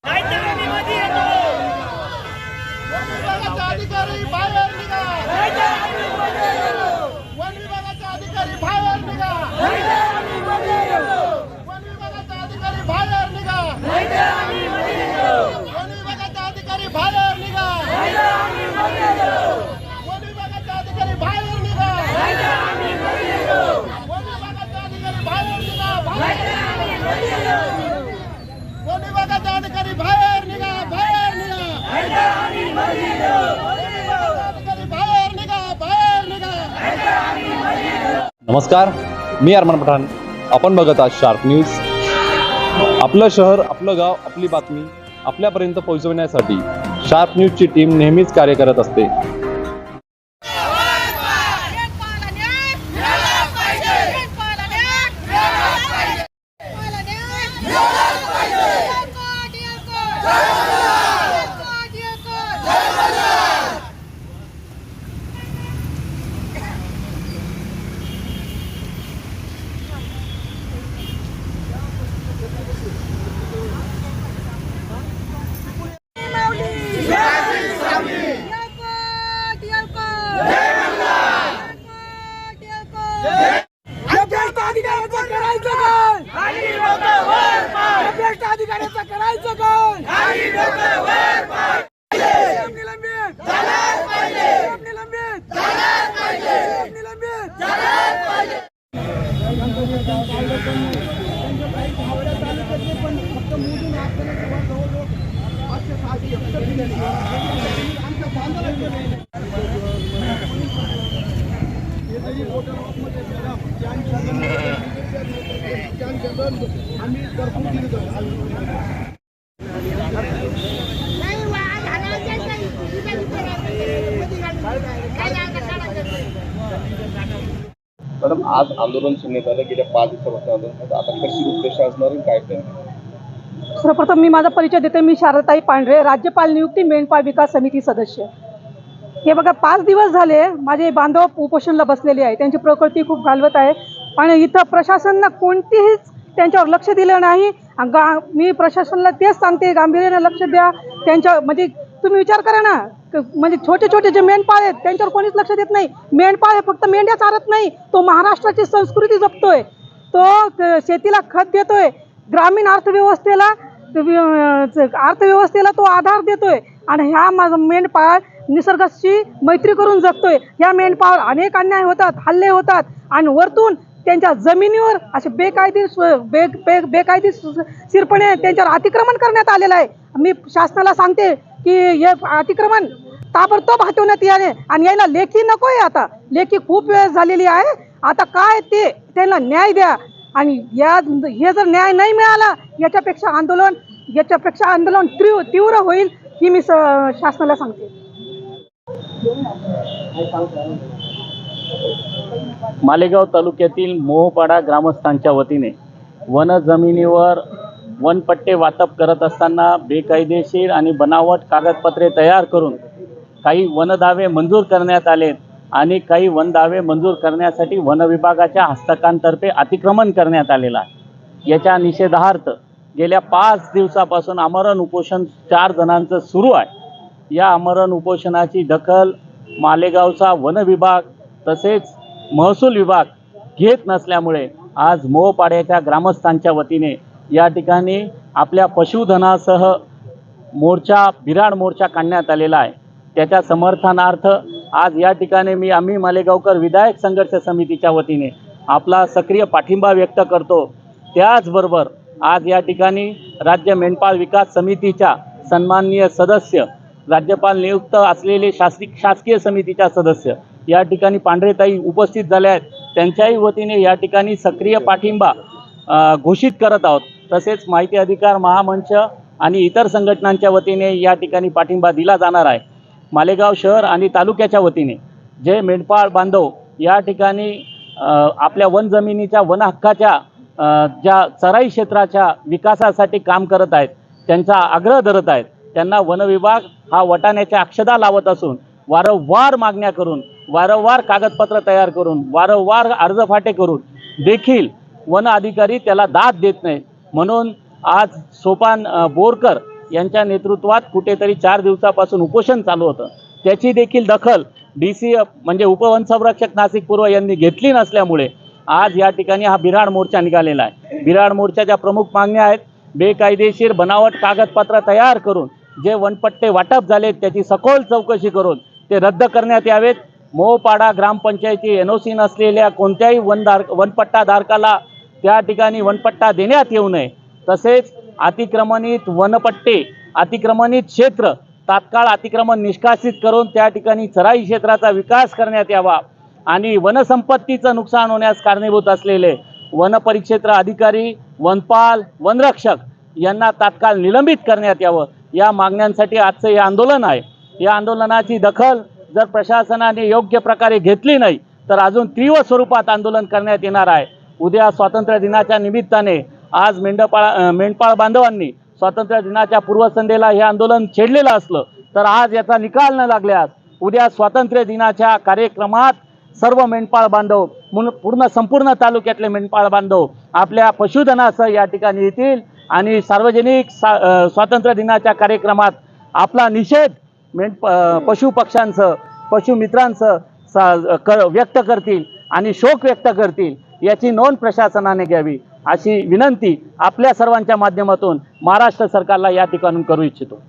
अधिकारी बाहेर निघा. वन विभागाचा अधिकारी बाहेर निघा. वन विभागाचा अधिकारी बाहेर निघा. वन विभागाचा अधिकारी बाहेर निघा. वन विभागाचा अधिकारी बाहेर निघा. वन विभागाचा अधिकारी बाहेर निघा. वन विभागाचा अधिकारी बाहेर निघा. बाहेर निघा. नमस्कार, मी अरमान पठाण. आपण बघत आहात शार्प न्यूज. आपलं शहर, आपलं गाव, आपली बातमी आपल्यापर्यंत पोहोचवण्यासाठी शार्प न्यूजची टीम नेहमीच कार्य करत असते. मॅडम, आज आंदोलन सुरू झालं. गेल्या 5 दिवसापासून आंदोलन. आता कशी रूपरेषा असणार आणि काय प्लॅन? सर्वप्रथम मी माझा परिचय देते. मी शारदाताई पांढरे, राज्यपाल नियुक्ती मेंढपाळ विकास समिती सदस्य. हे बघा, 5 दिवस झाले माझे बांधव उपोषणला बसलेले आहे. त्यांची प्रकृती खूप घालवत आहे आणि इथं प्रशासनानं कोणतीही त्यांच्यावर लक्ष दिलं नाही. मी प्रशासनाला तेच सांगते, गांभीर्याने लक्ष द्या त्यांच्या. म्हणजे तुम्ही विचार करा ना, म्हणजे छोटे छोटे जे मेंढपाळ आहेत त्यांच्यावर कोणीच लक्ष देत नाही. मेंढपाळ हे फक्त मेंढ्या चारत नाही, तो महाराष्ट्राची संस्कृती जपतोय, तो शेतीला खत देतोय, ग्रामीण अर्थव्यवस्थेला तो आधार देतोय. आणि ह्या माझा मेंढपाळ निसर्गाशी मैत्री करून जगतोय. ह्या मेंढपाळ अनेक अन्याय होतात, हल्ले होतात आणि वरतून त्यांच्या जमिनीवर असे बेकायदेशीरपणे त्यांच्यावर अतिक्रमण करण्यात आलेलं आहे. मी शासनाला सांगते की हे अतिक्रमण ताबडतोब हटवण्यात यावे आणि याला लेखी नकोय. आता लेखी खूप वेळ झालेली आहे. आता काय ते त्यांना न्याय द्या. आणि हे जर न्याय नाही मिळाला याच्यापेक्षा आंदोलन तीव्र होईल ही मी शासनाला सांगते. मालेगाव तालुक्यातील मोहपाडा ग्रामस्थांच्या वतीने वन जमिनीवर वनपट्टे वाटप करत असताना बेकायदेशीर आणि बनावट कागदपत्रे तयार करून काही वनदावे मंजूर करण्यात आले आणि काही वनदावे मंजूर करण्यासाठी वन विभागाच्या हस्तकांतर्फे अतिक्रमण करण्यात आलेलं आहे. याच्या निषेधार्थ गेल्या 5 दिवसापासून आमरण उपोषण 4 जणांचं सुरू आहे. या आमरण उपोषणाची दखल मालेगावचा वन विभाग तसेच महसूल विभाग घेत नसल्यामुळे आज मोहपाड्याच्या ग्रामस्थांच्या वतीने या ठिकाणी आपल्या पशुधनासह बिराड मोर्चा काढण्यात आलेला आहे. त्याच्या समर्थनार्थ आज या ठिकाणी आम्ही मालेगावकर विधायक संघर्ष समितीच्या वतीने आपला सक्रिय पाठिंबा व्यक्त करतो. त्याचबरोबर आज या ठिकाणी राज्य मेंढपाळ विकास समितीच्या सन्माननीय सदस्य, राज्यपाल नियुक्त असलेले शासकीय समितीच्या सदस्य या ठिकाणी पांढरेताई उपस्थित झाल्या आहेत. त्यांच्याही वतीने या ठिकाणी सक्रिय पाठिंबा घोषित करत आहोत. तसेच माहिती अधिकार महामंच आणि इतर संघटनांच्या वतीने या ठिकाणी पाठिंबा दिला जाणार आहे. मालेगाव शहर आणि तालुक्याच्या वतीने जे मेंढपाळ बांधव या ठिकाणी आपल्या वन जमिनीच्या वन हक्काच्या ज्या चराई क्षेत्राच्या विकासासाठी काम करत आहेत त्यांचा आग्रह धरत आहेत, त्यांना वन विभाग हा वटाण्याच्या अक्षदा लावत असून वारंवार मागण्या करून, वारंवार कागदपत्र तयार करून, वारंवार अर्जफाटे करून देखील वन अधिकारी त्याला दाद देत नाही. म्हणून आज सोपान बोरकर यांच्या नेतृत्वात कुठेतरी 4 दिवसापासून उपोषण चालू होतं. त्याची देखील दखल DC म्हणजे उपवनसंरक्षक नाशिक पूर्व यांनी घेतली नसल्यामुळे आज या ठिकाणी हा बिऱ्हाड मोर्चा निघालेला आहे. बिऱ्हाड मोर्चाच्या प्रमुख मागण्या आहेत, बेकायदेशीर बनावट कागदपत्र तयार करून जे वनपट्टे वाटप झाले त्याची सखोल चौकशी करून ते रद्द करण्यात यावेत. मोहपाडा ग्रामपंचायती NOC नसलेल्या कोणत्याही वनपट्टाधारकाला त्या ठिकाणी वनपट्टा देण्यात येऊ नये. तसेच अतिक्रमणित वनपट्टे, अतिक्रमणित क्षेत्र तात्काळ अतिक्रमण निष्कासित करून त्या ठिकाणी चराई क्षेत्राचा विकास करण्यात यावा आणि वनसंपत्तीचं नुकसान होण्यास कारणीभूत असलेले वनपरिक्षेत्र अधिकारी, वनपाल, वनरक्षक यांना तात्काळ निलंबित करण्यात यावं. या मागण्यांसाठी आजचं हे आंदोलन आहे. या आंदोलनाची दखल जर प्रशासनाने योग्य प्रकारे घेतली नाही तर अजून तीव्र स्वरूपात आंदोलन करण्यात येणार आहे. उद्या स्वातंत्र्य दिनाच्या निमित्ताने आज मेंढपाळ बांधवांनी स्वातंत्र्य दिनाच्या पूर्वसंध्येला हे आंदोलन छेडलेलं असलं तर आज याचा निकाल न लागल्यास उद्या स्वातंत्र्य दिनाच्या कार्यक्रमात सर्व मेंढपाळ बांधव संपूर्ण तालुक्यातले मेंढपाळ बांधव आपल्या पशुधनासह या ठिकाणी येतील आणि सार्वजनिक स्वातंत्र्य दिनाच्या कार्यक्रमात आपला निषेध पशुपक्ष्यांसह पशुमित्रांसह व्यक्त करतील आणि शोक व्यक्त करतील. याची नोंद प्रशासनाने घ्यावी अशी विनंती आपल्या सर्वांच्या माध्यमातून महाराष्ट्र सरकारला या ठिकाणून करू इच्छितो.